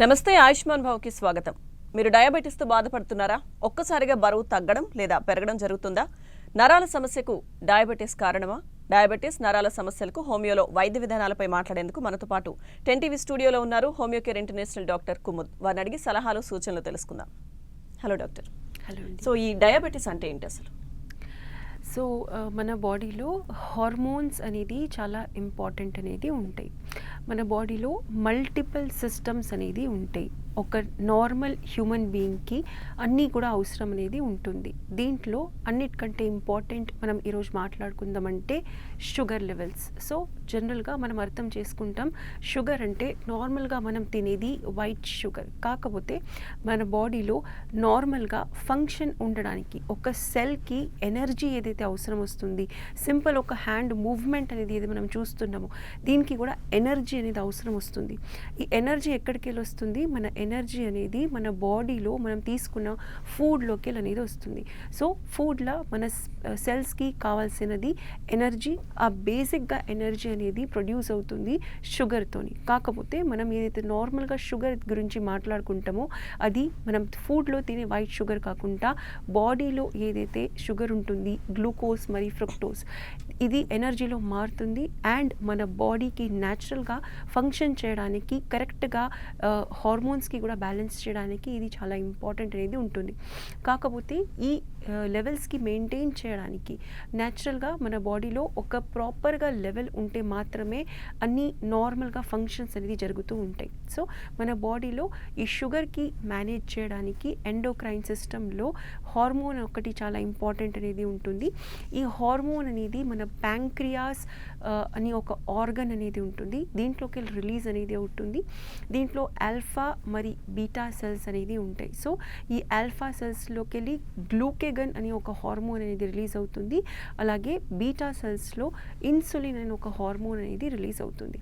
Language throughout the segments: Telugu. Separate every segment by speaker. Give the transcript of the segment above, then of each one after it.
Speaker 1: నమస్తే, ఆయుష్మాన్ భవకి స్వాగతం. మీరు డయాబెటిస్తో బాధపడుతున్నారా? ఒక్కసారిగా బరువు తగ్గడం లేదా పెరగడం జరుగుతుందా? నరాల సమస్యకు డయాబెటిస్ కారణమా? డయాబెటిస్, నరాల సమస్యలకు హోమియోలో వైద్య విధానాలపై మాట్లాడేందుకు మనతో పాటు 10 టీవీ స్టూడియోలో ఉన్నారు homeo care international doctor Kumud. వారిని అడిగి సలహాలు, సూచనలు తెలుసుకుందాం. Hello doctor.
Speaker 2: హలో అండి.
Speaker 1: సో ఈ డయాబెటిస్ అంటే ఏంటి అసలు?
Speaker 2: సో మన బాడీలో హార్మోన్స్ అనేది చాలా ఇంపార్టెంట్ అనేది ఉంటాయి. మన బాడీలో మల్టిపుల్ సిస్టమ్స్ అనేది ఉంటాయి. ఒక నార్మల్ హ్యూమన్ బీయింగ్కి అన్నీ కూడా అవసరం అనేది ఉంటుంది. దీంట్లో అన్నిటికంటే ఇంపార్టెంట్ మనం ఈరోజు మాట్లాడుకుందామంటే షుగర్ లెవెల్స్. సో జనరల్గా మనం అర్థం చేసుకుంటాం, షుగర్ అంటే నార్మల్గా మనం తినేది వైట్ షుగర్. కాకపోతే మన బాడీలో నార్మల్గా ఫంక్షన్ ఉండడానికి ఒక సెల్కి ఎనర్జీ ఏదైతే అవసరం వస్తుంది, సింపుల్ ఒక హ్యాండ్ మూవ్మెంట్ అనేది ఏది మనం చూస్తున్నామో దీనికి కూడా ఎనర్జీ అనేది అవసరం వస్తుంది. ఈ ఎనర్జీ ఎక్కడికి వెళ్ళి వస్తుంది? మన ఎనర్జీ అనేది మన బాడీలో మనం తీసుకున్న ఫుడ్లోకి అనేది వస్తుంది. సో ఫుడ్లో మన సెల్స్కి కావాల్సినది ఎనర్జీ. ఆ బేసిక్గా ఎనర్జీ అనేది ప్రొడ్యూస్ అవుతుంది షుగర్తోని. కాకపోతే మనం ఏదైతే నార్మల్గా షుగర్ గురించి మాట్లాడుకుంటామో అది మనం ఫుడ్లో తినే వైట్ షుగర్ కాకుండా బాడీలో ఏదైతే షుగర్ ఉంటుంది, గ్లూకోజ్ మరియు ఫ్రక్టోజ్, ఇది ఎనర్జీలో మారుతుంది. అండ్ మన బాడీకి న్యాచురల్గా ఫంక్షన్ చేయడానికి, కరెక్ట్గా హార్మోన్స్కి కూడా బ్యాలెన్స్ చేయడానికి ఇది చాలా ఇంపార్టెంట్ అనేది ఉంటుంది. కాకపోతే ఈ లెవెల్స్కి మెయింటైన్ చేయడానికి న్యాచురల్గా మన బాడీలో ఒక ప్రాపర్గా లెవెల్ ఉంటే మాత్రమే అన్నీ నార్మల్గా ఫంక్షన్స్ అనేది జరుగుతూ ఉంటాయి. సో మన బాడీలో ఈ షుగర్కి మేనేజ్ చేయడానికి ఎండోక్రైన్ సిస్టంలో హార్మోన్ ఒకటి చాలా ఇంపార్టెంట్ అనేది ఉంటుంది. ఈ హార్మోన్ అనేది మన ప్యాంక్రియాస్ అని ఒక ఆర్గన్ అనేది ఉంటుంది, దీంట్లోకి రిలీజ్ అనేది అవుతుంది. దీంట్లో ఆల్ఫా మరి బీటా సెల్స్ అనేది ఉంటాయి. సో ఈ ఆల్ఫా సెల్స్లోకి వెళ్ళి గ్లూకేగన్ అని ఒక హార్మోన్ అనేది రిలీజ్ అవుతుంది. అలాగే బీటా సెల్స్లో ఇన్సులిన్ అని ఒక హార్మోన్ అనేది రిలీజ్ అవుతుంది.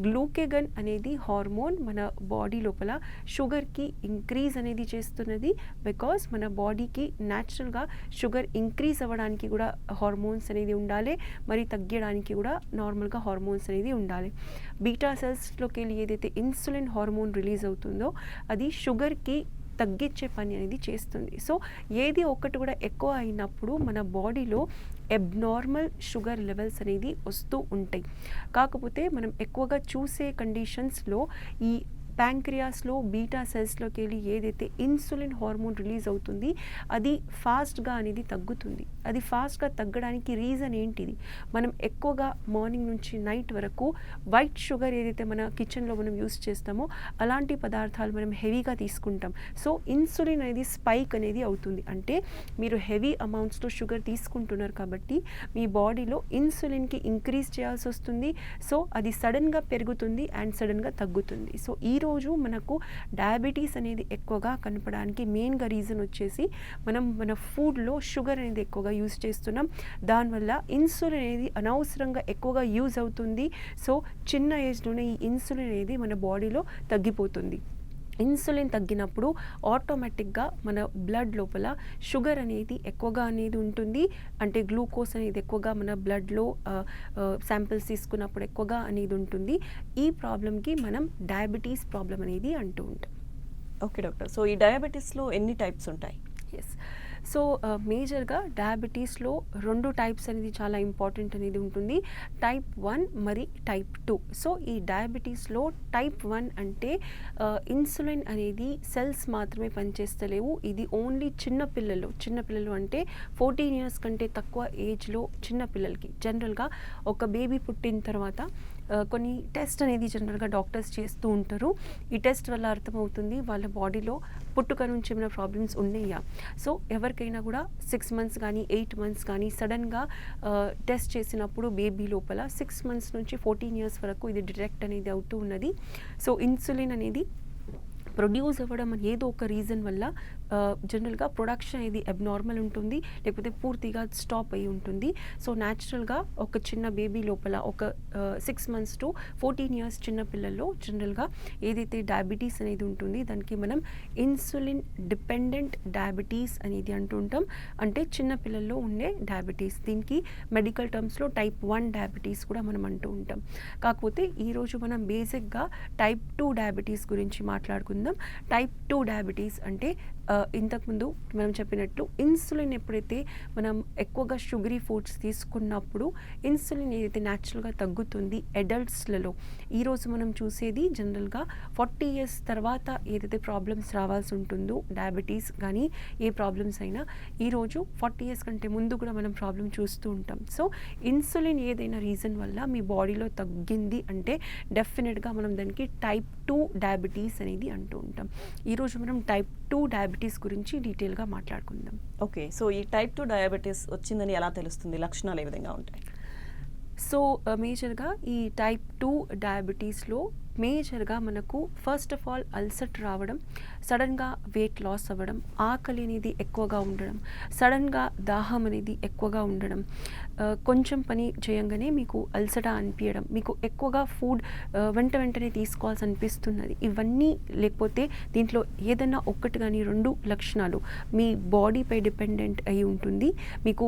Speaker 2: గ్లూకేగన్ అనేది హార్మోన్ మన బాడీ లోపల షుగర్కి ఇంక్రీజ్ అనేది చేస్తున్నది. బికాస్ మన బాడీకి న్యాచురల్గా షుగర్ ఇంక్రీజ్ అవ్వడానికి కూడా హార్మోన్స్ అనేది ఉండాలి, మరి తగ్గడానికి కూడా నార్మల్గా హార్మోన్స్ అనేది ఉండాలి. బీటా సెల్స్లోకి వెళ్ళి ఏదైతే ఇన్సులిన్ హార్మోన్ రిలీజ్ అవుతుందో అది షుగర్కి తగ్గించే పని అనేది చేస్తుంది. సో ఏది ఒక్కటి కూడా ఎక్కువ అయినప్పుడు మన బాడీలో అబ్నార్మల్ షుగర్ లెవెల్స్ అనేది వస్తూ ఉంటాయి. కాకపోతే మనం ఎక్కువగా చూసే కండిషన్స్లో ఈ ప్యాంక్రియాస్లో బీటా సెల్స్లోకి వెళ్ళి ఏదైతే ఇన్సులిన్ హార్మోన్ రిలీజ్ అవుతుంది అది ఫాస్ట్గా అనేది తగ్గుతుంది. అది ఫాస్ట్గా తగ్గడానికి రీజన్ ఏంటిది? మనం ఎక్కువగా మార్నింగ్ నుంచి నైట్ వరకు వైట్ షుగర్ ఏదైతే మన కిచెన్లో మనం యూస్ చేస్తామో అలాంటి పదార్థాలు మనం హెవీగా తీసుకుంటాం. సో ఇన్సులిన్ అనేది స్పైక్ అనేది అవుతుంది. అంటే మీరు హెవీ అమౌంట్స్లో షుగర్ తీసుకుంటున్నారు కాబట్టి మీ బాడీలో ఇన్సులిన్కి ఇంక్రీజ్ చేయాల్సి వస్తుంది. సో అది సడన్గా పెరుగుతుంది అండ్ సడన్గా తగ్గుతుంది. సో ఈరోజు మనకు డయాబెటీస్ అనేది ఎక్కువగా కనపడడానికి మెయిన్గా రీజన్ వచ్చేసి మనం మన ఫుడ్లో షుగర్ అనేది ఎక్కువగా యూజ్ చేస్తున్నాం. దానివల్ల ఇన్సులిన్ అనేది అనవసరంగా ఎక్కువగా యూజ్ అవుతుంది. సో చిన్న ఏజ్లోనే ఈ ఇన్సులిన్ అనేది మన బాడీలో తగ్గిపోతుంది. ఇన్సులిన్ తగ్గినప్పుడు ఆటోమేటిక్గా మన బ్లడ్ లోపల షుగర్ అనేది ఎక్కువగా అనేది ఉంటుంది. అంటే గ్లూకోజ్ అనేది ఎక్కువగా మన బ్లడ్లో శాంపిల్స్ తీసుకున్నప్పుడు ఎక్కువగా అనేది ఉంటుంది. ఈ ప్రాబ్లంకి మనం డయాబెటీస్ ప్రాబ్లం అనేది అంటూ ఉంటాం.
Speaker 1: Okay doctor. సో ఈ డయాబెటిస్లో ఎన్ని టైప్స్ ఉంటాయి?
Speaker 2: ఎస్. సో మేజర్గా డయాబెటీస్లో 2 టైప్స్ అనేది చాలా ఇంపార్టెంట్ అనేది ఉంటుంది, టైప్ 1 మరి టైప్ 2. సో ఈ డయాబెటీస్లో టైప్ 1 అంటే ఇన్సులిన్ అనేది సెల్స్ మాత్రమే పనిచేస్తలేవు. ఇది ఓన్లీ చిన్నపిల్లలు అంటే 14 ఇయర్స్ కంటే తక్కువ ఏజ్లో చిన్నపిల్లలకి జనరల్గా ఒక బేబీ పుట్టిన తర్వాత కొన్ని టెస్ట్ అనేది జనరల్గా డాక్టర్స్ చేస్తూ ఉంటారు. ఈ టెస్ట్ వల్ల అర్థమవుతుంది వాళ్ళ బాడీలో పుట్టుక నుంచి ఏమైనా ప్రాబ్లమ్స్ ఉన్నాయా. సో ఎవరికైనా కూడా 6 మంత్స్ కానీ 8 మంత్స్ కానీ సడన్గా టెస్ట్ చేసినప్పుడు బేబీ లోపల 6 మంత్స్ నుంచి 14 ఇయర్స్ వరకు ఇది డిటెక్ట్ అనేది అవుతూ ఉన్నది. సో ఇన్సులిన్ అనేది ప్రొడ్యూస్ అవ్వడం ఏదో ఒక రీజన్ వల్ల జనరల్గా ప్రొడక్షన్ అనేది అబ్నార్మల్ ఉంటుంది, లేకపోతే పూర్తిగా స్టాప్ అయి ఉంటుంది. సో న్యాచురల్గా ఒక చిన్న బేబీ లోపల ఒక 6 months to 14 years చిన్న పిల్లల్లో జనరల్గా ఏదైతే డయాబెటీస్ అనేది ఉంటుంది దానికి మనం ఇన్సులిన్ డిపెండెంట్ డయాబెటీస్ అనేది అంటుంటాం. అంటే చిన్న పిల్లల్లో ఉండే డయాబెటీస్, దీనికి మెడికల్ టర్మ్స్లో టైప్ 1 డయాబెటీస్ కూడా మనం అంటూ ఉంటాం. కాకపోతే ఈరోజు మనం బేసిక్గా టైప్ 2 డయాబెటీస్ గురించి మాట్లాడుకుందాం. టైప్ 2 డయాబెటీస్ అంటే ఇంతకుముందు మనం చెప్పినట్టు ఇన్సులిన్ ఎప్పుడైతే మనం ఎక్కువగా షుగరీ ఫుడ్స్ తీసుకున్నప్పుడు ఇన్సులిన్ ఏదైతే న్యాచురల్గా తగ్గుతుంది అడల్ట్స్లలో. ఈరోజు మనం చూసేది జనరల్గా 40 years తర్వాత ఏదైతే ప్రాబ్లమ్స్ రావాల్సి ఉంటుందో డయాబెటీస్ కానీ ఏ ప్రాబ్లమ్స్ అయినా ఈరోజు 40 years కంటే ముందు కూడా మనం ప్రాబ్లం చూస్తూ ఉంటాం. సో ఇన్సులిన్ ఏదైనా రీజన్ వల్ల మీ బాడీలో తగ్గింది అంటే డెఫినెట్గా మనం దానికి టైప్ 2 డయాబెటీస్ అనేది అంటూ ఉంటాం. ఈరోజు మనం టైప్ 2 డయాబెటీస్ గురించి డీటెయిల్గా మాట్లాడుకుందాం.
Speaker 1: ఓకే, సో ఈ టైప్ 2 డయాబెటీస్ వచ్చిందని ఎలా తెలుస్తుంది? లక్షణాలు ఏ విధంగా ఉంటాయి?
Speaker 2: సో మేజర్గా ఈ టైప్ 2 డయాబెటీస్లో మేజర్గా మనకు ఫస్ట్ ఆఫ్ ఆల్ అల్సర్ రావడం, సడన్గా వెయిట్ లాస్ అవ్వడం, ఆకలి అనేది ఎక్కువగా ఉండడం, సడన్గా దాహం అనేది ఎక్కువగా ఉండడం, కొంచెం పని చేయంగానే మీకు అల్సట అనిపించడం, మీకు ఎక్కువగా ఫుడ్ వెంటనే తీసుకోవాల్సి అనిపిస్తున్నది. ఇవన్నీ లేకపోతే దీంట్లో ఏదైనా ఒక్కటి కానీ 2 లక్షణాలు మీ బాడీపై డిపెండెంట్ అయి ఉంటుంది. మీకు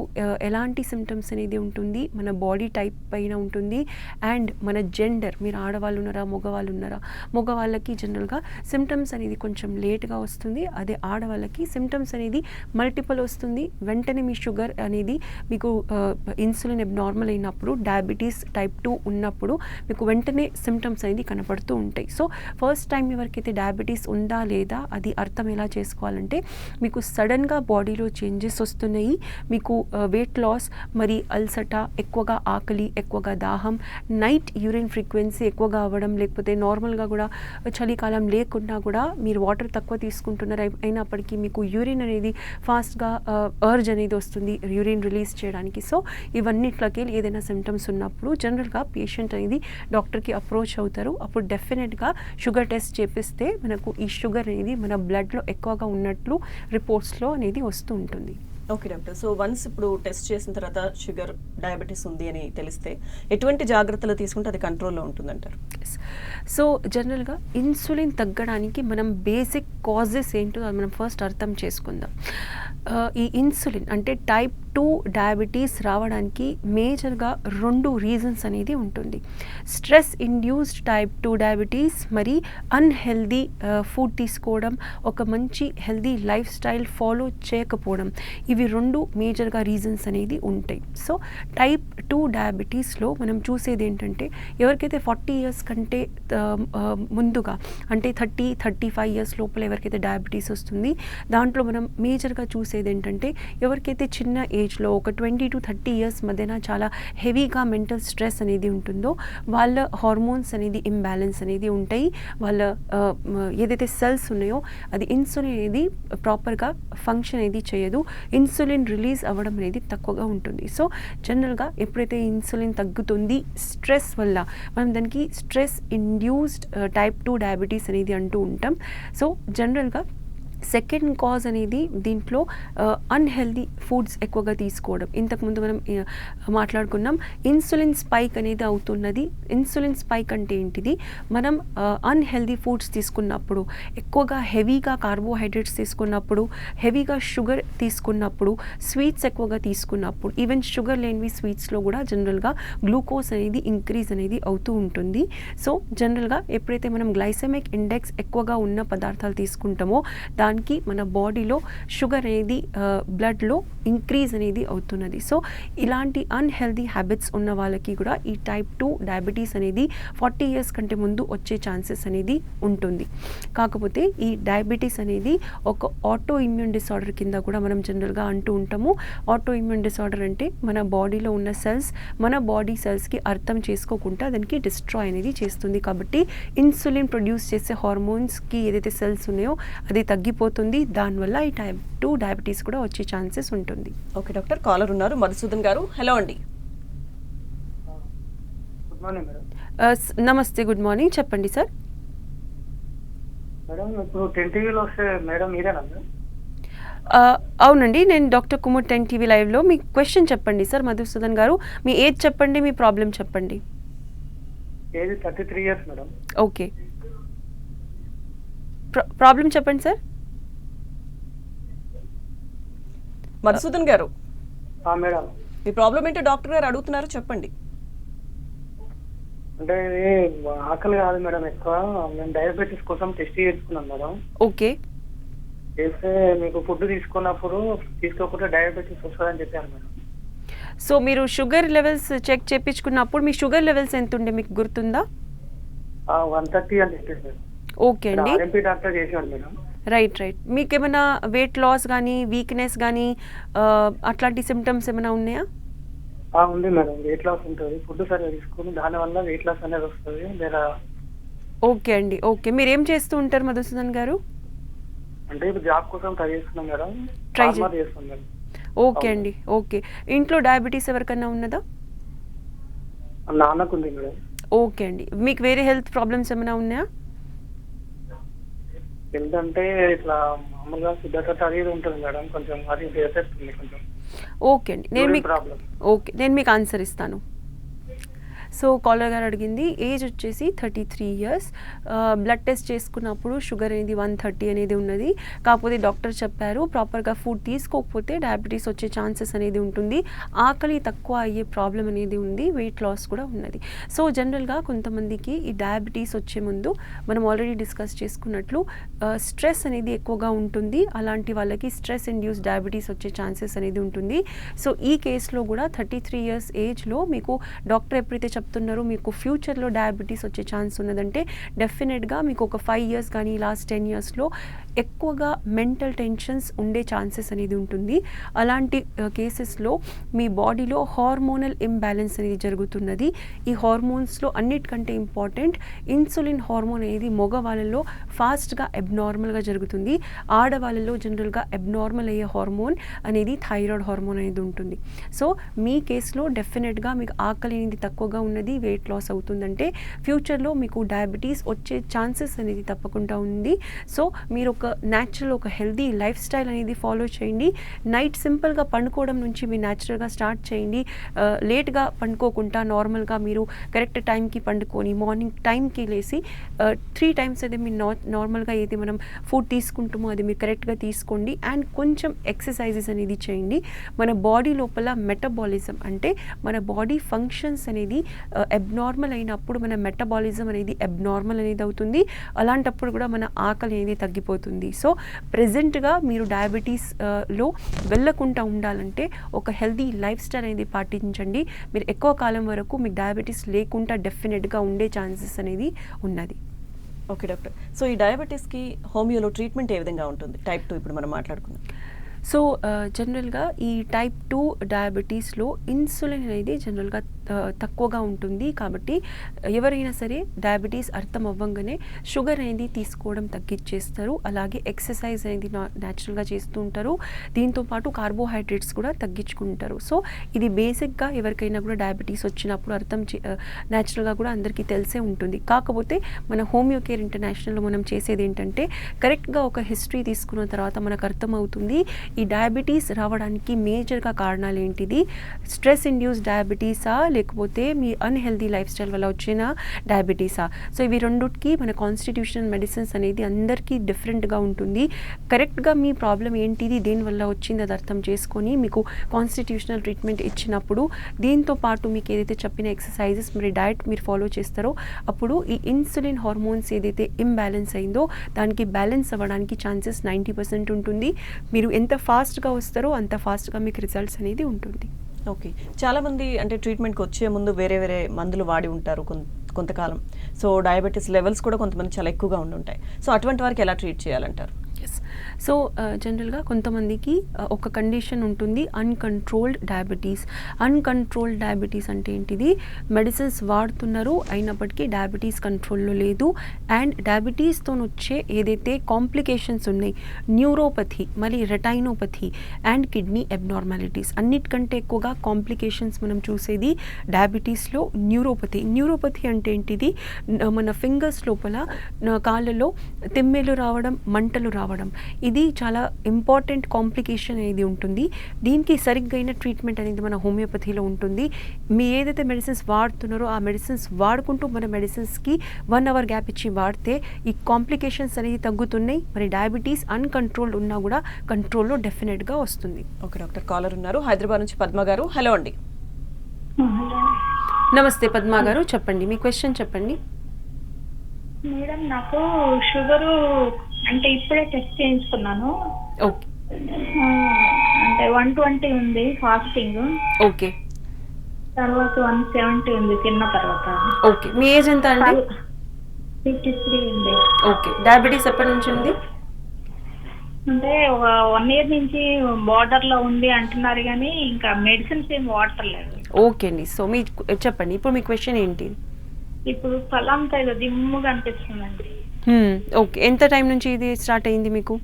Speaker 2: ఎలాంటి సిమ్టమ్స్ అనేది ఉంటుంది, మన బాడీ టైప్ పైన ఉంటుంది. అండ్ మన జెండర్, మీరు ఆడవాళ్ళు ఉన్నారా మగవాళ్ళు ఉన్నారా, మగవాళ్ళకి జనరల్గా సిమ్టమ్స్ అనేది కొంచెం లేట్గా వస్తుంది, అదే ఆడవాళ్ళకి సిమ్టమ్స్ అనేది మల్టిపుల్ వస్తుంది. వెంటనే మీ షుగర్ అనేది మీకు ఇన్సులిన్ అబ్నార్మల్ అయినప్పుడు, డయాబెటీస్ టైప్ 2 ఉన్నప్పుడు మీకు వెంటనే సిమ్టమ్స్ అనేది కనపడుతూ ఉంటాయి. సో ఫస్ట్ టైం ఎవరికైతే డయాబెటీస్ ఉందా లేదా అది అర్థం ఎలా చేసుకోవాలంటే, మీకు సడన్గా బాడీలో చేంజెస్ వస్తున్నాయి, మీకు వెయిట్ లాస్, మరి అల్సట, ఎక్కువగా ఆకలి, ఎక్కువగా దాహం, నైట్ యూరిన్ ఫ్రీక్వెన్సీ ఎక్కువగా అవ్వడం, లేకపోతే నార్మల్గా కూడా చలికాలం లేకున్నా కూడా మీరు వాటర్ తక్కువ తీసుకుంటున్నారు అయినప్పటికీ మీకు యూరిన్ అనేది ఫాస్ట్గా అర్జ్ అనేది వస్తుంది యూరిన్ రిలీజ్ చేయడానికి. సో ఇవన్నిట్లకి ఏదైనా సిమ్టమ్స్ ఉన్నప్పుడు జనరల్గా పేషెంట్ అనేది డాక్టర్కి అప్రోచ్ అవుతారు. అప్పుడు డెఫినెట్గా షుగర్ టెస్ట్ చేపిస్తే మనకు ఈ షుగర్ అనేది మన బ్లడ్లో ఎక్కువగా ఉన్నట్లు రిపోర్ట్స్లో అనేది వస్తూ ఉంటుంది.
Speaker 1: ఓకే డాక్టర్, సో వన్స్ ఇప్పుడు టెస్ట్ చేసిన తర్వాత షుగర్ డయాబెటీస్ ఉంది అని తెలిస్తే ఎటువంటి జాగ్రత్తలు తీసుకుంటే అది కంట్రోల్లో ఉంటుందంటారు?
Speaker 2: సో జనరల్గా ఇన్సులిన్ తగ్గడానికి మనం బేసిక్ కాజెస్ ఏంటో అది మనం ఫస్ట్ అర్థం చేసుకుందాం. ఈ ఇన్సులిన్ అంటే టైప్ 2 డయాబెటీస్ రావడానికి మేజర్గా 2 రీజన్స్ అనేది ఉంటుంది. స్ట్రెస్ ఇండ్యూస్డ్ టైప్ 2 డయాబెటీస్, మరి అన్హెల్దీ ఫుడ్ తీసుకోవడం, ఒక మంచి హెల్దీ లైఫ్ స్టైల్ ఫాలో చేయకపోవడం, ఇవి 2 మేజర్గా రీజన్స్ అనేది ఉంటాయి. సో టైప్ 2 డయాబెటీస్లో మనం చూసేది ఏంటంటే, ఎవరికైతే 40 years కంటే ముందుగా అంటే 30-35 years లోపల ఎవరికైతే డయాబెటీస్ వస్తుంది, దాంట్లో మనం మేజర్గా చూసేది ఏంటంటే, ఎవరికైతే చిన్న ఏజ్లో ఒక 20 to 30 years మధ్యన చాలా హెవీగా మెంటల్ స్ట్రెస్ అనేది ఉంటుందో వాళ్ళ హార్మోన్స్ అనేది ఇంబ్యాలెన్స్ అనేది ఉంటాయి. వాళ్ళ ఏదైతే సెల్స్ ఉన్నాయో అది ఇన్సులిన్ అనేది ప్రాపర్గా ఫంక్షన్ అనేది చేయదు, ఇన్సులిన్ రిలీజ్ అవ్వడం అనేది తక్కువగా ఉంటుంది. సో జనరల్గా ఎప్పుడైతే ఇన్సులిన్ తగ్గుతుంది స్ట్రెస్ వల్ల, మనం దానికి స్ట్రెస్ ఇండ్యూస్డ్ టైప్ 2 డయాబెటీస్ అనేది అంటూ ఉంటాం. సో జనరల్గా సెకండ్ కాజ్ అనేది దీంట్లో అన్హెల్దీ ఫుడ్స్ ఎక్కువగా తీసుకోవడం. ఇంతకుముందు మనం మాట్లాడుకున్నాం ఇన్సులిన్ స్పైక్ అనేది అవుతున్నది. ఇన్సులిన్ స్పైక్ అంటే ఏంటిది, మనం అన్హెల్దీ ఫుడ్స్ తీసుకున్నప్పుడు, ఎక్కువగా హెవీగా కార్బోహైడ్రేట్స్ తీసుకున్నప్పుడు, హెవీగా షుగర్ తీసుకున్నప్పుడు, స్వీట్స్ ఎక్కువగా తీసుకున్నప్పుడు, ఈవెన్ షుగర్ లేనివి స్వీట్స్లో కూడా జనరల్గా గ్లూకోజ్ అనేది ఇంక్రీజ్ అనేది అవుతూ ఉంటుంది. సో జనరల్గా ఎప్పుడైతే మనం గ్లైసెమిక్ ఇండెక్స్ ఎక్కువగా ఉన్న పదార్థాలు తీసుకుంటామో దానికి మన బాడీలో షుగర్ అనేది బ్లడ్లో ఇంక్రీజ్ అనేది అవుతున్నది. సో ఇలాంటి అన్హెల్దీ హ్యాబిట్స్ ఉన్న వాళ్ళకి కూడా ఈ టైప్ 2 డయాబెటీస్ అనేది 40 years కంటే ముందు వచ్చే ఛాన్సెస్ అనేది ఉంటుంది. కాకపోతే ఈ డయాబెటీస్ అనేది ఒక ఆటో ఇమ్యూన్ డిసార్డర్ కింద కూడా మనం జనరల్గా అంటూ ఉంటాము. ఆటో ఇమ్యూన్ డిసార్డర్ అంటే మన బాడీలో ఉన్న సెల్స్ మన బాడీ సెల్స్కి అర్థం చేసుకోకుండా దానికి డిస్ట్రాయ్ అనేది చేస్తుంది. కాబట్టి ఇన్సులిన్ ప్రొడ్యూస్ చేసే హార్మోన్స్కి ఏదైతే సెల్స్ ఉన్నాయో అది తగ్గిపోతుంది. దానివల్ల ఈ టైప్ 2 డయాబెటీస్ కూడా వచ్చే ఛాన్సెస్ ఉంటుంది.
Speaker 1: ఓకే డాక్టర్, కాలర్ ఉన్నారు మధుసూదన్ గారు. హలో అండి.
Speaker 3: Good morning madam.
Speaker 2: నమస్తే, గుడ్ మార్నింగ్, చెప్పండి సార్.
Speaker 3: మేడం ఇప్పుడు 10 TVలో వస్తే మేడం మీరేనా మేడం?
Speaker 2: అవునండి, నేను డాక్టర్ కుముర్ 10 టీవీ లైవ్లో. మీ క్వశ్చన్ చెప్పండి సార్ మధుసూదన్ గారు. మీ ఏజ్ చెప్పండి, మీ ప్రాబ్లం చెప్పండి.
Speaker 3: Age 33 years madam.
Speaker 2: Okay, problem చెప్పండి సార్.
Speaker 1: మధుసూదన్ గారు,
Speaker 3: మేడం,
Speaker 1: మీ ప్రాబ్లం ఏంటో డాక్టర్ గారు అడుగుతున్నారు, చెప్పండి.
Speaker 3: అంటే ఇది ఆకలి కాదు మేడం ఎక్కువ. నేను డయాబెటీస్ కోసం టెస్ట్ చేసుకున్నాను మేడం.
Speaker 2: ఓకే,
Speaker 3: చేస్తే మీకు ఫుడ్ తీసుకున్నప్పుడు తీసుకోకుండా డయాబెటీస్ వస్తుందని చెప్పారు మేడం.
Speaker 2: సో మీరు షుగర్ లెవెల్స్ చెక్ చేయించుకున్నప్పుడు మీ షుగర్ లెవెల్స్ ఎంత ఉండే మీకు గుర్తుందా?
Speaker 3: 130 అని చెప్పారు మేడం.
Speaker 2: ఓకే అండి,
Speaker 3: ఆర్ఎంపీ డాక్టర్ చేశాడు మేడం.
Speaker 2: రైట్. మీకు ఏమైనా వెయిట్ లాస్ కానీ వీక్నెస్ కానీ అట్లాంటి సిమ్టమ్స్ ఏమైనా ఉన్నాయా?
Speaker 3: ఉంది మేడం, వెయిట్ లాస్ ఉంటుంది. ఫుడ్ సరిగా తీసుకుని దానివల్ల వెయిట్ లాస్ అనేది వస్తుంది లేదా?
Speaker 2: ఓకే అండి, ఓకే. మీరు ఏం చేస్తూ ఉంటారు మధుసూదన్ గారు?
Speaker 3: అంటే ఇప్పుడు జాబ్ కోసం ట్రై చేస్తున్నాం మేడం. చేస్తాం మేడం.
Speaker 2: ఓకే అండి, ఓకే. ఇంట్లో డయాబెటీస్ ఎవరికన్నా ఉన్నదా?
Speaker 3: నాన్నకు ఉంది మేడం.
Speaker 2: ఓకే అండి, మీకు వేరే హెల్త్ ప్రాబ్లమ్స్ ఏమైనా ఉన్నాయా?
Speaker 3: ఏంటంటే ఇట్లా మామూలుగా సిద్ధత అది ఉంటుంది మేడం, కొంచెం అది ఎఫెక్ట్ ఉంది కొంచెం.
Speaker 2: ఓకే అండి, నేను మీకు ఆన్సర్ ఇస్తాను. సో కాలర్ గారు అడిగింది, ఏజ్ వచ్చేసి 33 ఇయర్స్. బ్లడ్ టెస్ట్ చేసుకున్నప్పుడు షుగర్ అనేది 130 అనేది ఉన్నది. కాకపోతే డాక్టర్ చెప్పారు ప్రాపర్గా ఫుడ్ తీసుకోకపోతే డయాబెటీస్ వచ్చే ఛాన్సెస్ అనేది ఉంటుంది. ఆకలి తక్కువ అయ్యే ప్రాబ్లం అనేది ఉంది. వెయిట్ లాస్ కూడా ఉన్నది. సో జనరల్గా కొంతమందికి ఈ డయాబెటీస్ వచ్చే ముందు మనం ఆల్రెడీ డిస్కస్ చేసుకున్నట్లు స్ట్రెస్ అనేది ఎక్కువగా ఉంటుంది. అలాంటి వాళ్ళకి స్ట్రెస్ ఇండ్యూస్ డయాబెటీస్ వచ్చే ఛాన్సెస్ అనేది ఉంటుంది. సో ఈ కేసులో కూడా 33 ఇయర్స్ ఏజ్లో మీకు డాక్టర్ ఎప్పుడైతే చెప్తున్నారు మీకు ఫ్యూచర్లో డయాబెటీస్ వచ్చే ఛాన్స్ ఉన్నదంటే డెఫినెట్గా మీకు ఒక 5 ఇయర్స్ కానీ లాస్ట్ 10 ఇయర్స్లో ఎక్కువగా మెంటల్ టెన్షన్స్ ఉండే ఛాన్సెస్ అనేది ఉంటుంది. అలాంటి కేసెస్లో మీ బాడీలో హార్మోనల్ ఇంబ్యాలెన్స్ అనేది జరుగుతున్నది. ఈ హార్మోన్స్లో అన్నిటికంటే ఇంపార్టెంట్ ఇన్సులిన్ హార్మోన్ అనేది మగవాళ్ళలో ఫాస్ట్గా అబ్నార్మల్గా జరుగుతుంది. ఆడవాళ్ళలో జనరల్గా అబ్నార్మల్ అయ్యే హార్మోన్ అనేది థైరాయిడ్ హార్మోన్ అనేది ఉంటుంది. సో మీ కేసులో డెఫినెట్గా మీకు ఆకలి అనేది తక్కువగా ఉన్నది, వెయిట్ లాస్ అవుతుందంటే ఫ్యూచర్లో మీకు డయాబెటీస్ వచ్చే ఛాన్సెస్ అనేది తప్పకుండా ఉంది. సో మీరు ఒక హెల్దీ లైఫ్ స్టైల్ అనేది ఫాలో చేయండి. నైట్ సింపుల్గా పండుకోవడం నుంచి మీరు న్యాచురల్గా స్టార్ట్ చేయండి. లేట్గా పండుకోకుండా నార్మల్గా మీరు కరెక్ట్ టైంకి పండుకొని మార్నింగ్ టైంకి లేసి 3 టైమ్స్ అయితే మీరు నార్మల్గా ఏది మనం ఫుడ్ తీసుకుంటామో అది మీరు కరెక్ట్గా తీసుకోండి. అండ్ కొంచెం ఎక్సర్సైజెస్ అనేది చేయండి. మన బాడీ లోపల మెటబాలిజం అంటే మన బాడీ ఫంక్షన్స్ అనేది అబ్నార్మల్ అయినప్పుడు మన మెటబాలిజం అనేది అబ్నార్మల్ అనేది అవుతుంది. అలాంటప్పుడు కూడా మన ఆకలి అనేది తగ్గిపోతుంది. సో ప్రెజెంట్గా మీరు డయాబెటీస్లో వెళ్ళకుండా ఉండాలంటే ఒక హెల్దీ లైఫ్ స్టైల్ అనేది పాటించండి. మీరు ఎక్కువ కాలం వరకు మీకు డయాబెటీస్ లేకుండా డెఫినెట్గా ఉండే ఛాన్సెస్ అనేది ఉన్నది.
Speaker 1: ఓకే డాక్టర్, సో ఈ డయాబెటీస్కి హోమియోలో ట్రీట్మెంట్ ఏ విధంగా ఉంటుంది? టైప్ 2 ఇప్పుడు మనం మాట్లాడుకుందాం.
Speaker 2: సో జనరల్గా ఈ టైప్ 2 డయాబెటీస్లో ఇన్సులిన్ అనేది జనరల్గా తక్కువగా ఉంటుంది. కాబట్టి ఎవరైనా సరే డయాబెటీస్ అర్థం అవ్వంగానే షుగర్ అనేది తీసుకోవడం తగ్గించేస్తారు. అలాగే ఎక్సర్సైజ్ అనేది న్యాచురల్గా చేస్తూ ఉంటారు. దీంతోపాటు కార్బోహైడ్రేట్స్ కూడా తగ్గించుకుంటారు. సో ఇది బేసిక్గా ఎవరికైనా కూడా డయాబెటీస్ వచ్చినప్పుడు న్యాచురల్గా కూడా అందరికీ తెలిసే ఉంటుంది. కాకపోతే మన హోమియో కేర్ ఇంటర్నేషనల్లో మనం చేసేది ఏంటంటే కరెక్ట్గా ఒక హిస్టరీ తీసుకున్న తర్వాత మనకు అర్థమవుతుంది ఈ డయాబెటీస్ రావడానికి మేజర్గా కారణాలు ఏంటిది, స్ట్రెస్ ఇండ్యూస్ డయాబెటీసా లేకపోతే మీ అన్హెల్దీ లైఫ్ స్టైల్ వల్ల వచ్చిన డయాబెటీసా. సో ఇవి రెండుకి మన కాన్స్టిట్యూషనల్ మెడిసిన్స్ అనేది అందరికీ డిఫరెంట్గా ఉంటుంది. కరెక్ట్గా మీ ప్రాబ్లం ఏంటిది, దేనివల్ల వచ్చింది అది అర్థం చేసుకొని మీకు కాన్స్టిట్యూషనల్ ట్రీట్మెంట్ ఇచ్చినప్పుడు దీంతో పాటు మీకు ఏదైతే చెప్పిన ఎక్సర్సైజెస్ మరి డయట్ మీరు ఫాలో చేస్తారో అప్పుడు ఈ ఇన్సులిన్ హార్మోన్స్ ఏదైతే ఇంబ్యాలెన్స్ అయిందో దానికి బ్యాలెన్స్ అవ్వడానికి ఛాన్సెస్ 90% ఉంటుంది. మీరు ఎంత ఫాస్ట్గా వస్తారో అంత ఫాస్ట్గా మీకు రిజల్ట్స్ అనేది ఉంటుంది.
Speaker 1: ఓకే, చాలామంది అంటే ట్రీట్మెంట్కి వచ్చే ముందు వేరే వేరే మందులు వాడి ఉంటారు కొంతకాలం. సో డయాబెటీస్ లెవెల్స్ కూడా కొంతమంది చాలా ఎక్కువగా ఉంటాయి. సో అటువంటి వారికి ఎలా ట్రీట్ చేయాలంటారు?
Speaker 2: ఎస్, సో జనరల్గా కొంతమందికి ఒక కండిషన్ ఉంటుంది అన్కంట్రోల్డ్ డయాబెటీస్. అన్కంట్రోల్డ్ డయాబెటీస్ అంటే ఏంటిది, మెడిసిన్స్ వాడుతున్నారు అయినప్పటికీ డయాబెటీస్ కంట్రోల్లో లేదు. అండ్ డయాబెటీస్తో వచ్చే ఏదైతే కాంప్లికేషన్స్ ఉన్నాయి న్యూరోపథీ, మళ్ళీ రెటైనోపథీ అండ్ కిడ్నీ అబ్నార్మాలిటీస్, అన్నిటికంటే ఎక్కువగా కాంప్లికేషన్స్ మనం చూసేది డయాబెటీస్లో న్యూరోపథీ. న్యూరోపథీ అంటే ఏంటిది, మన ఫింగర్స్ లోపల కాళ్ళలో తిమ్మెలు రావడం, మంటలు రావడం, రావడం, ఇది చాలా ఇంపార్టెంట్ కాంప్లికేషన్ అనేది ఉంటుంది. దీనికి సరిగ్గైన ట్రీట్మెంట్ అనేది మన హోమియోపతిలో ఉంటుంది. మీ ఏదైతే మెడిసిన్స్ వాడుతున్నారో ఆ మెడిసిన్స్ వాడుకుంటూ మన మెడిసిన్స్కి 1 hour గ్యాప్ ఇచ్చి వాడితే ఈ కాంప్లికేషన్స్ అనేది తగ్గుతున్నాయి. మరి డయాబెటీస్ అన్కంట్రోల్డ్ ఉన్నా కూడా కంట్రోల్లో డెఫినెట్గా వస్తుంది.
Speaker 1: ఓకే డాక్టర్, కాలర్ ఉన్నారు హైదరాబాద్ నుంచి పద్మ గారు. హలో అండి.
Speaker 2: నమస్తే పద్మా గారు, చెప్పండి మీ క్వశ్చన్ చెప్పండి.
Speaker 4: మేడం, నాకు షుగరు అంటే ఇప్పుడే టెస్ట్ చేయించుకున్నాను.
Speaker 2: ఓకే
Speaker 4: అంటే 120 ఉంది ఫాస్టింగ్,
Speaker 2: ఓకే
Speaker 4: తర్వాత 170 ఉంది తిన్న తర్వాత.
Speaker 2: ఓకే, మీ ఏజ్ ఎంత అండి?
Speaker 4: 53 ఉంది.
Speaker 2: ఓకే, డయాబెటీస్ ఎప్పటి నుంచి ఉంది?
Speaker 4: అంటే 1 year నుంచి బార్డర్ లో ఉంది అంటున్నారు కానీ ఇంకా మెడిసిన్స్ ఏం వాడతలేదు.
Speaker 2: ఓకే అండి, సో మీ చెప్పండి ఇప్పుడు మీ క్వశ్చన్ ఏంటి?
Speaker 4: ఇప్పుడు తలంతా ఏదో దిమ్ముగా అనిపిస్తుందండి.
Speaker 2: ఓకే, ఎంత టైం నుంచి ఇది స్టార్ట్ అయింది మీకు?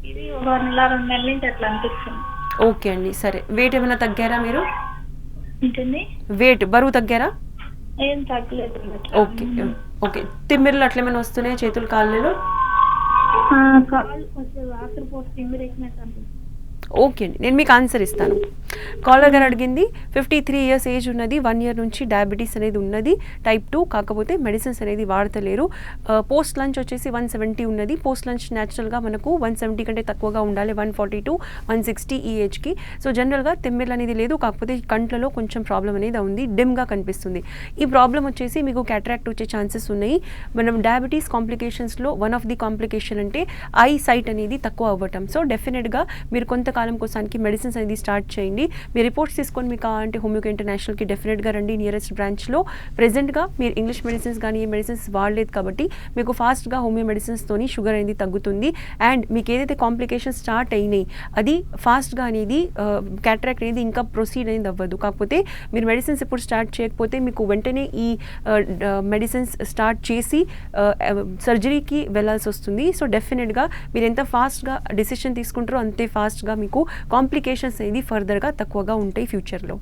Speaker 4: ఇది 1 నెల 2 నెలల నుంచి అట్లా అనిపిస్తుంది.
Speaker 2: ఓకే అండి, సరే. వెయిట్ ఏమైనా తగ్గారా మీరు?
Speaker 4: ఉంటుంది,
Speaker 2: వెయిట్ బరువు తగ్గారా?
Speaker 4: ఏం తగ్గలేదు.
Speaker 2: ఓకే ఓకే, తిమ్మిర్లు అట్లా ఏమైనా వస్తున్నాయా చేతులు కాళ్ళలో?
Speaker 4: కాళ్ళు కొంచెం రాత్రి పోస్ట్ తిమ్మిరెక్కినట్టు అనిపిస్తుంది.
Speaker 2: ఓకే అండి, నేను మీకు ఆన్సర్ ఇస్తాను. కాలర్ గారు అడిగింది 53 years ఏజ్ ఉన్నది, 1 year నుంచి డయాబెటీస్ అనేది ఉన్నది, type 2, కాకపోతే మెడిసిన్స్ అనేది వాడతలేరు. పోస్ట్ లంచ్ వచ్చేసి 170 ఉన్నది. పోస్ట్ లంచ్ న్యాచురల్గా మనకు 170 కంటే తక్కువగా ఉండాలి, 142, 160 ఈ ఏజ్కి. సో జనరల్గా తిమ్మిర్లు అనేది లేదు, కాకపోతే కంట్లలో కొంచెం ప్రాబ్లం అనేది ఉంది, డిమ్గా కనిపిస్తుంది. ఈ ప్రాబ్లం వచ్చేసి మీకు క్యాటరాక్ట్ వచ్చే ఛాన్సెస్ ఉన్నాయి. మనం డయాబెటీస్ కాంప్లికేషన్స్లో వన్ ఆఫ్ ది కాంప్లికేషన్ అంటే ఐ సైట్ అనేది తక్కువ అవ్వటం. సో డెఫినెట్గా మీరు కొంతకాలం కోసానికి మెడిసిన్స్ అనేది స్టార్ట్ చేయండి. మీ రిపోర్ట్స్ తీసుకొని మీకు కావాలంటే హోమియోపతి ఇంటర్నేషనల్కి డెఫినెట్గా రండి, నియరెస్ట్ బ్రాంచ్లో. ప్రెజెంట్గా మీరు ఇంగ్లీష్ మెడిసిన్స్ కానీ ఏ మెడిసిన్స్ వాడలేదు కాబట్టి మీకు ఫాస్ట్గా హోమియో మెడిసిన్స్తోని షుగర్ అనేది తగ్గుతుంది. అండ్ మీకు ఏదైతే కాంప్లికేషన్స్ స్టార్ట్ అయినాయి అది ఫాస్ట్గా అనేది క్యాటరాక్ట్ అనేది ఇంకా ప్రొసీడ్ అనేది అవ్వదు. కాకపోతే మీరు మెడిసిన్స్ ఇప్పుడు స్టార్ట్ చేయకపోతే మీకు వెంటనే ఈ మెడిసిన్స్ స్టార్ట్ చేసి సర్జరీకి వెళ్ళాల్సి వస్తుంది. సో డెఫినెట్గా మీరు ఎంత ఫాస్ట్గా డెసిషన్ తీసుకుంటారో అంతే ఫాస్ట్గా మీకు కాంప్లికేషన్స్ అనేది ఫర్దర్గా తక్కువగా ఉంటాయి ఫ్యూచర్లో.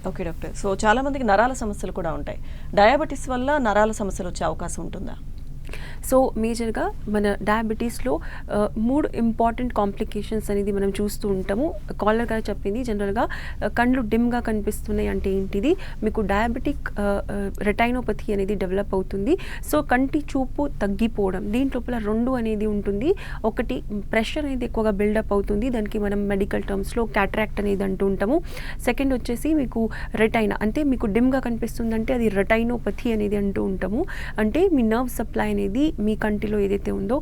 Speaker 1: ఓకే డాక్టర్, సో చాలా మందికి నరాల సమస్యలు కూడా ఉంటాయి. డయాబెటీస్ వల్ల నరాల సమస్యలు వచ్చే అవకాశం ఉంటుందా?
Speaker 2: సో మేజర్గా మన డయాబెటీస్లో 3 ఇంపార్టెంట్ కాంప్లికేషన్స్ అనేది మనం చూస్తూ ఉంటాము. కాలర్ గారు చెప్పింది జనరల్గా కళ్ళు డిమ్గా కనిపిస్తున్నాయి అంటే ఏంటిది, మీకు డయాబెటిక్ రెటైనోపతి అనేది డెవలప్ అవుతుంది. సో కంటి చూపు తగ్గిపోవడం, దీంట్లోపల 2 అనేది ఉంటుంది. ఒకటి ప్రెషర్ అనేది ఎక్కువగా బిల్డప్ అవుతుంది, దానికి మనం మెడికల్ టర్మ్స్లో క్యాటరాక్ట్ అనేది అంటూ ఉంటాము. సెకండ్ వచ్చేసి మీకు రెటైనా, అంటే మీకు డిమ్గా కనిపిస్తుందంటే అది రెటైనోపతి అనేది అంటూ ఉంటాము. అంటే మీ నర్వ్ సప్లై అనేది మీ కంటిలో ఏదైతే ఉందో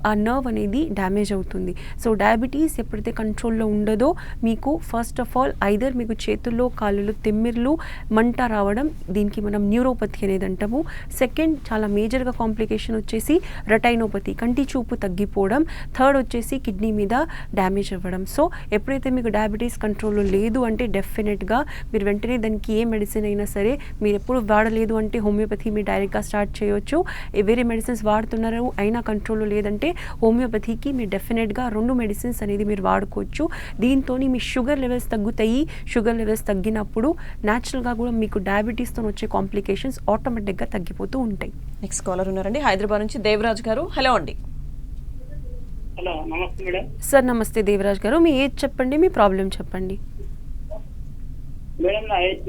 Speaker 2: ఆ నర్వ్ అనేది డ్యామేజ్ అవుతుంది. సో డయాబెటీస్ ఎప్పుడైతే కంట్రోల్లో ఉండదో మీకు ఫస్ట్ ఆఫ్ ఆల్ ఐదర్ మీకు చేతుల్లో కాళ్ళలో తిమ్మిర్లు మంట రావడం, దీనికి మనం న్యూరోపతి అనేది అంటాము. సెకండ్ చాలా మేజర్గా కాంప్లికేషన్ వచ్చేసి రెటైనోపతి, కంటి చూపు తగ్గిపోవడం. థర్డ్ వచ్చేసి కిడ్నీ మీద డ్యామేజ్ అవ్వడం. సో ఎప్పుడైతే మీకు డయాబెటీస్ కంట్రోల్లో లేదు అంటే డెఫినెట్గా మీరు వెంటనే దానికి ఏ మెడిసిన్ అయినా సరే మీరు ఎప్పుడు వాడలేదు అంటే హోమియోపతి మీరు డైరెక్ట్గా స్టార్ట్ చేయొచ్చు. వేరే మెడిసిన్స్ వాడుతున్నారు అయినా కంట్రోల్లో లేదంటే హోమియోపతికి మీరు డెఫినెట్గా 2 మెడిసిన్స్ అనేది మీరు వాడుకోవచ్చు. దీంతో మీ షుగర్ లెవెల్స్ తగ్గుతాయి. షుగర్ లెవెల్స్ తగ్గినప్పుడు న్యాచురల్గా కూడా మీకు డయాబెటీస్తో వచ్చే కాంప్లికేషన్స్ ఆటోమేటిక్గా తగ్గిపోతూ ఉంటాయి.
Speaker 1: నెక్స్ట్ కాలర్ ఉన్నారండి హైదరాబాద్ నుంచి దేవరాజ్ గారు. హలో అండి.
Speaker 5: హలో, నమస్తే మేడం.
Speaker 2: సార్ నమస్తే దేవరాజ్ గారు, మీ ఏజ్ చెప్పండి, మీ ప్రాబ్లం చెప్పండి.
Speaker 5: మేడం నా ఏజ్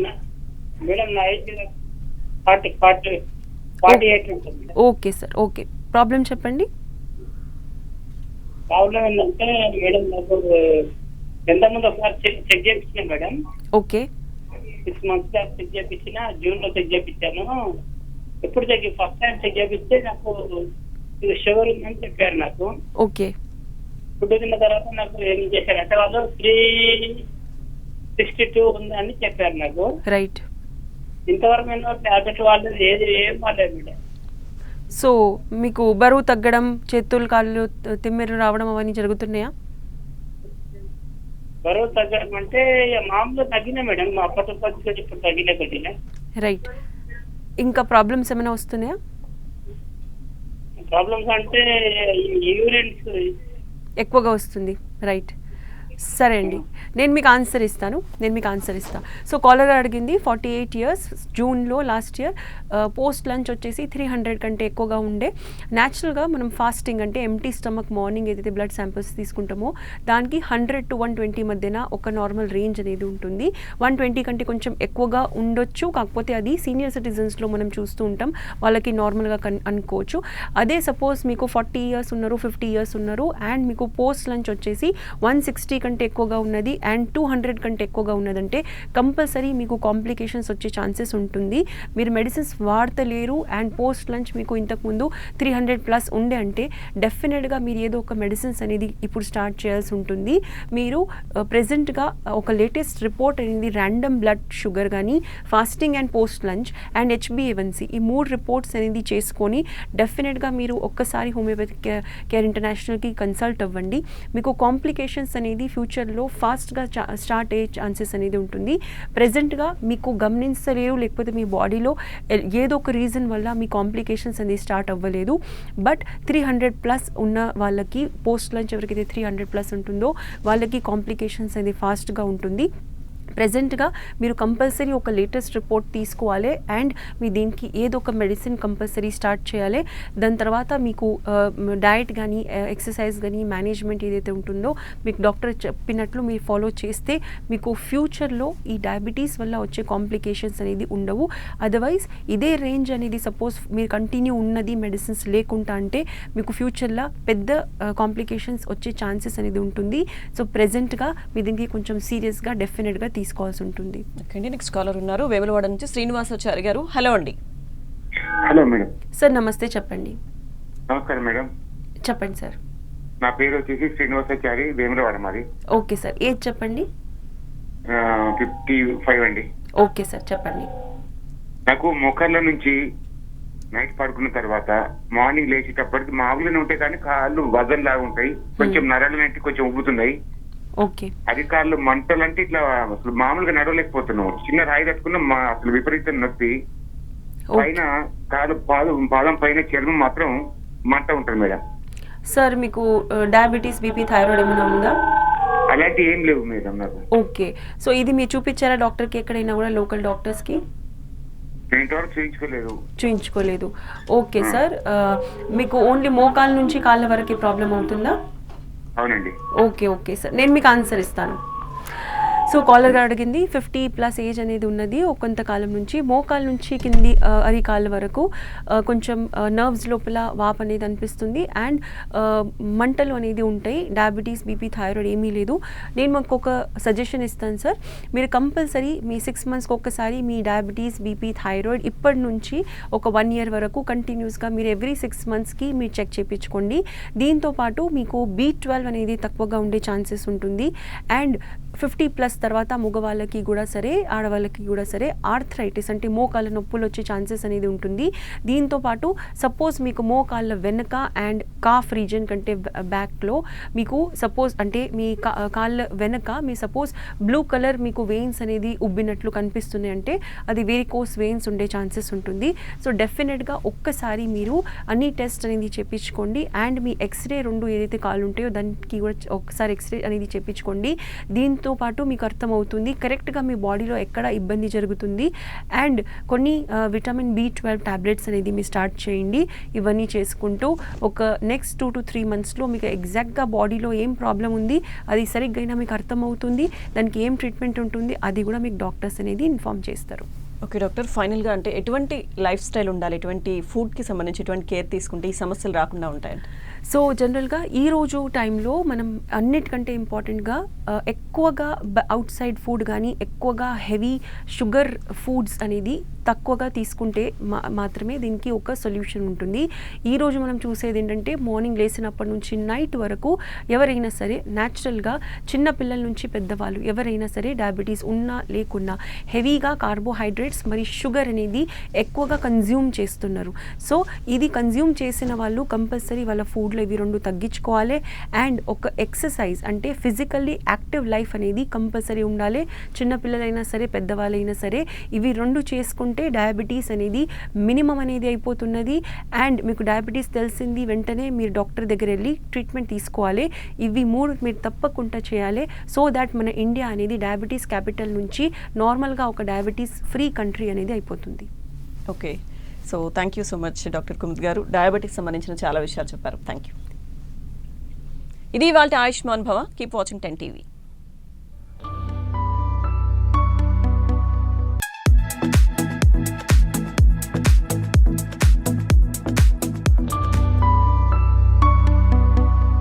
Speaker 5: 48 ఉంటుంది.
Speaker 2: ఓకే సార్, ఓకే, ప్రాబ్లం చెప్పండి.
Speaker 5: ప్రాబ్లం ఏంటంటే మేడం నాకు ఎంతమంది ఒకసారి చెక్ చేయించిన madam.
Speaker 2: Okay
Speaker 5: 6 months back check చేయించిన, జూన్ లో చెక్ చేయించాను. ఎప్పుడు ఫస్ట్ టైం చెక్ చేపిస్తే నాకు ఇది షుగర్ ఉందని చెప్పారు నాకు.
Speaker 2: ఓకే,
Speaker 5: ఫుడ్ తిన్న తర్వాత నాకు ఏం చేశారంటే వాళ్ళు 362 ఉందని చెప్పారు నాకు.
Speaker 2: రైట్.
Speaker 5: ఇంతవరకు నేను టాబ్లెట్ వాళ్ళది ఏం వాడలేదు మేడం.
Speaker 2: సో మీకు బరువు తగ్గడం, చేతులు కాళ్ళు తిమ్మిరి రావడం అవన్నీ జరుగుతున్నాయా?
Speaker 5: బరువు తగ్గడం అంటే మామూలుగా తగ్గినా మేడం, అప్పటికొచ్చి ఇప్పుడు తగ్గినా కొద్దిగా.
Speaker 2: రైట్. ఇంకా ప్రాబ్లమ్స్ ఏమైనా వస్తున్నాయా?
Speaker 5: ప్రాబ్లమ్స్ అంటే యూరిన్స్
Speaker 2: ఎక్కువగా వస్తుంది. రైట్, సరే అండి. నేను మీకు ఆన్సర్ ఇస్తాను. సో కాలర్ అడిగింది 48 years జూన్లో లాస్ట్ ఇయర్, పోస్ట్ లంచ్ వచ్చేసి 300 కంటే ఎక్కువగా ఉండే. న్యాచురల్గా మనం ఫాస్టింగ్ అంటే ఎంటీ స్టమక్ మార్నింగ్ ఏదైతే బ్లడ్ శాంపిల్స్ తీసుకుంటామో దానికి 100 to 120 మధ్యన ఒక నార్మల్ రేంజ్ అనేది ఉంటుంది. 120 కంటే కొంచెం ఎక్కువగా ఉండొచ్చు, కాకపోతే అది సీనియర్ సిటిజన్స్లో మనం చూస్తూ ఉంటాం, వాళ్ళకి నార్మల్గా అనుకోవచ్చు. అదే సపోజ్ మీకు 40 years ఉన్నారు, 50 years ఉన్నారు అండ్ మీకు పోస్ట్ లంచ్ వచ్చేసి 160 కంటే ఎక్కువగా ఉన్నది అండ్ 200 కంటే ఎక్కువగా ఉన్నదంటే కంపల్సరీ మీకు కాంప్లికేషన్స్ వచ్చే ఛాన్సెస్ ఉంటుంది. మీరు మెడిసిన్స్ వాడతలేరు అండ్ పోస్ట్ లంచ్ మీకు ఇంతకుముందు 300+ ఉండే అంటే డెఫినెట్గా మీరు ఏదో ఒక మెడిసిన్స్ అనేది ఇప్పుడు స్టార్ట్ చేయాల్సి ఉంటుంది. మీరు ప్రెజెంట్గా ఒక లేటెస్ట్ రిపోర్ట్ అనేది ర్యాండమ్ బ్లడ్ షుగర్ కానీ, fasting and post lunch and HbA1c ఈ 3 రిపోర్ట్స్ అనేది చేసుకొని డెఫినెట్గా మీరు ఒక్కసారి హోమియోపతిక్ కేర్ ఇంటర్నేషనల్కి కన్సల్ట్ అవ్వండి. మీకు కాంప్లికేషన్స్ అనేది ఫ్యూచర్లో ఫాస్ట్గా స్టార్ట్ అయ్యే ఛాన్సెస్ అనేది ఉంటుంది. ప్రెజెంట్గా మీకు గమనించలేరు, లేకపోతే మీ బాడీలో ఏదో ఒక రీజన్ వల్ల మీ కాంప్లికేషన్స్ అనేది స్టార్ట్ అవ్వలేదు. బట్ 300+ ఉన్న వాళ్ళకి పోస్ట్ లంచ్ ఎవరికైతే 300+ ఉంటుందో వాళ్ళకి కాంప్లికేషన్స్ అనేది ఫాస్ట్గా ఉంటుంది. ప్రెజెంట్గా మీరు కంపల్సరీ ఒక లేటెస్ట్ రిపోర్ట్ తీసుకోవాలి అండ్ మీ దీనికి ఏదో ఒక మెడిసిన్ కంపల్సరీ స్టార్ట్ చేయాలి. దాని తర్వాత మీకు డయట్ కానీ, ఎక్సర్సైజ్ కానీ, మేనేజ్మెంట్ ఏదైతే ఉంటుందో మీకు డాక్టర్ చెప్పినట్లు మీరు ఫాలో చేస్తే మీకు ఫ్యూచర్లో ఈ డయాబెటీస్ వల్ల వచ్చే కాంప్లికేషన్స్ అనేది ఉండవు. అదర్వైజ్ ఇదే రేంజ్ అనేది సపోజ్ మీరు కంటిన్యూ ఉన్నది మెడిసిన్స్ లేకుండా అంటే మీకు ఫ్యూచర్లో పెద్ద కాంప్లికేషన్స్ వచ్చే ఛాన్సెస్ అనేది ఉంటుంది. సో ప్రెజెంట్గా మీ దీనికి కొంచెం సీరియస్గా డెఫినెట్గా తీసుకోవాల్సి ఉంటుంది.
Speaker 1: ఓకే అండి, నెక్స్ట్ కాలర్ ఉన్నారు వేములవాడ నుంచి శ్రీనివాసాచారి గారు. హలో అండి.
Speaker 6: Hello madam.
Speaker 2: సార్ నమస్తే, చెప్పండి.
Speaker 6: నమస్కారం మేడం.
Speaker 2: చెప్పండి సార్.
Speaker 6: నా పేరు వచ్చేసి శ్రీనివాసాచారి, వేములవాడ మాది.
Speaker 2: ఓకే సార్, ఏజ్ చెప్పండి.
Speaker 6: 55 అండి.
Speaker 2: ఓకే సార్, చెప్పండి.
Speaker 6: నాకు మోకాళ్ళ నుంచి నైట్ పడుకున్న తర్వాత మార్నింగ్ లేచేటప్పటికి మామూలుగానే ఉంటాయి కానీ కాళ్ళు వజన్ లాగా ఉంటాయి, కొంచెం నరాలు నెట్టి కొంచెం ఉబ్బుతున్నాయి.
Speaker 2: ఓకే.
Speaker 6: అది కాళ్ళు మంటలు అంటే ఇట్లా అసలు మామూలుగా నడవలేకపోతున్నాం. చిన్న రాయి తట్టుకున్న అసలు విపరీతం నొప్పి. పైన కాలు పాదం పైన చర్మం మాత్రం మంట ఉంటుంది మేడం.
Speaker 2: సార్ మీకు డయాబెటీస్, బీపీ, థైరాయిడ్ ఏమైనా ఉందా?
Speaker 6: అలాంటి ఏం లేవు మేడం నాకు.
Speaker 2: ఓకే. సో ఇది మీరు చూపించారా డాక్టర్కి ఎక్కడైనా కూడా, లోకల్ డాక్టర్స్కి? చూయించుకోలేదు. ఓకే సార్, మీకు ఓన్లీ మోకాళ్ళ నుంచి కాళ్ళ వరకు ప్రాబ్లం అవుతుందా?
Speaker 6: అవునండి.
Speaker 2: ఓకే సార్, నేను మీకు ఆన్సర్ ఇస్తాను. సో కాలర్ గారు అడిగింది 50+ ఏజ్ అనేది ఉన్నది కొంతకాలం నుంచి, మోకాల నుంచి కింది అరికాళ్ళ వరకు కొంచెం నర్వ్స్ లోపల వాపు అనేది అనిపిస్తుంది అండ్ మంటలు అనేది ఉంటాయి. డయాబెటీస్, బీపీ, థైరాయిడ్ ఏమీ లేదు. నేను మాకు ఒక సజెషన్ ఇస్తాను సార్. మీరు కంపల్సరీ మీ 6 monthsకి ఒక్కసారి మీ డయాబెటీస్, బీపీ, థైరాయిడ్ ఇప్పటి నుంచి ఒక 1 year వరకు కంటిన్యూస్గా మీరు ఎవ్రీ 6 monthsకి మీరు చెక్ చేయించుకోండి. దీంతోపాటు మీకు B12 అనేది తక్కువగా ఉండే ఛాన్సెస్ ఉంటుంది అండ్ 50+ తర్వాత మగవాళ్ళకి కూడా సరే, ఆడవాళ్ళకి కూడా సరే ఆర్థరైటిస్ అంటే మోకాళ్ళ నొప్పులు వచ్చే ఛాన్సెస్ అనేది ఉంటుంది. దీంతోపాటు సపోజ్ మీకు మోకాళ్ళ వెనక అండ్ కాఫ్ రీజన్ కంటే బ్యాక్లో మీకు సపోజ్ అంటే మీ కాళ్ళ వెనక మీ సపోజ్ బ్లూ కలర్ మీకు వెయిన్స్ అనేది ఉబ్బినట్లు కనిపిస్తున్నాయి అంటే అది వేరికోస్ వెయిన్స్ ఉండే ఛాన్సెస్ ఉంటుంది. సో డెఫినెట్గా ఒక్కసారి మీరు అన్ని టెస్ట్ అనేది చేయించుకోండి అండ్ మీ ఎక్స్రే 2 ఏదైతే కాళ్ళు ఉంటాయో దానికి కూడా ఒకసారి ఎక్స్రే అనేది చేయించుకోండి. దీంతో పాటు మీకు అర్థమవుతుంది కరెక్ట్గా మీ బాడీలో ఎక్కడ ఇబ్బంది జరుగుతుంది అండ్ కొన్ని విటమిన్ B12 టాబ్లెట్స్ అనేది మీరు స్టార్ట్ చేయండి. ఇవన్నీ చేసుకుంటూ ఒక నెక్స్ట్ 2 to 3 monthsలో మీకు ఎగ్జాక్ట్గా బాడీలో ఏం ప్రాబ్లం ఉంది అది సరిగ్గా మీకు అర్థమవుతుంది, దానికి ఏం ట్రీట్మెంట్ ఉంటుంది అది కూడా మీకు డాక్టర్స్ అనేది ఇన్ఫార్మ్ చేస్తారు.
Speaker 1: ఓకే డాక్టర్, ఫైనల్గా అంటే ఎటువంటి లైఫ్ స్టైల్ ఉండాలి, ఎటువంటి ఫుడ్కి సంబంధించి ఎటువంటి కేర్ తీసుకుంటే ఈ సమస్యలు రాకుండా ఉంటాయండి?
Speaker 2: సో జనరల్గా ఈరోజు టైంలో మనం అన్నిటికంటే ఇంపార్టెంట్గా ఎక్కువగా అవుట్ సైడ్ ఫుడ్ కానీ ఎక్కువగా హెవీ షుగర్ ఫుడ్స్ అనేది తక్కువగా తీసుకుంటే మాత్రమే దీనికి ఒక సొల్యూషన్ ఉంటుంది. ఈరోజు మనం చూసేది ఏంటంటే మార్నింగ్ లేసినప్పటి నుంచి నైట్ వరకు ఎవరైనా సరే న్యాచురల్గా చిన్న పిల్లల నుంచి పెద్దవాళ్ళు ఎవరైనా సరే డయాబెటీస్ ఉన్నా లేకున్నా హెవీగా కార్బోహైడ్రేట్స్ మరి షుగర్ అనేది ఎక్కువగా కన్జ్యూమ్ చేస్తున్నారు. సో ఇది కన్జ్యూమ్ చేసిన వాళ్ళు కంపల్సరీ వాళ్ళ ఫుడ్లో ఫుడ్లో ఇవి 2 తగ్గించుకోవాలి. అండ్ ఒక ఎక్సర్సైజ్ అంటే ఫిజికల్లీ యాక్టివ్ లైఫ్ అనేది కంపల్సరీ ఉండాలి. చిన్నపిల్లలైనా సరే పెద్దవాళ్ళైనా సరే ఇవి 2 చేసుకుంటే డయాబెటీస్ అనేది మినిమం అనేది అయిపోతున్నది. అండ్ మీకు డయాబెటీస్ తెలిసింది వెంటనే మీరు డాక్టర్ దగ్గర వెళ్ళి ట్రీట్మెంట్ తీసుకోవాలి. ఇవి 3 మీరు తప్పకుండా చేయాలి. సో దాట్ మన ఇండియా అనేది డయాబెటీస్ క్యాపిటల్ నుంచి నార్మల్గా ఒక డయాబెటీస్ ఫ్రీ కంట్రీ అనేది అయిపోతుంది.
Speaker 1: Okay, so thank you so much doctor Kumud గారు. డయాబెటీస్ సంబంధించిన చాలా విషయాలు చెప్పారు. Thank you. ఇది ఇవాళ ఆయుష్మాన్ భవ. Keep watching 10 TV.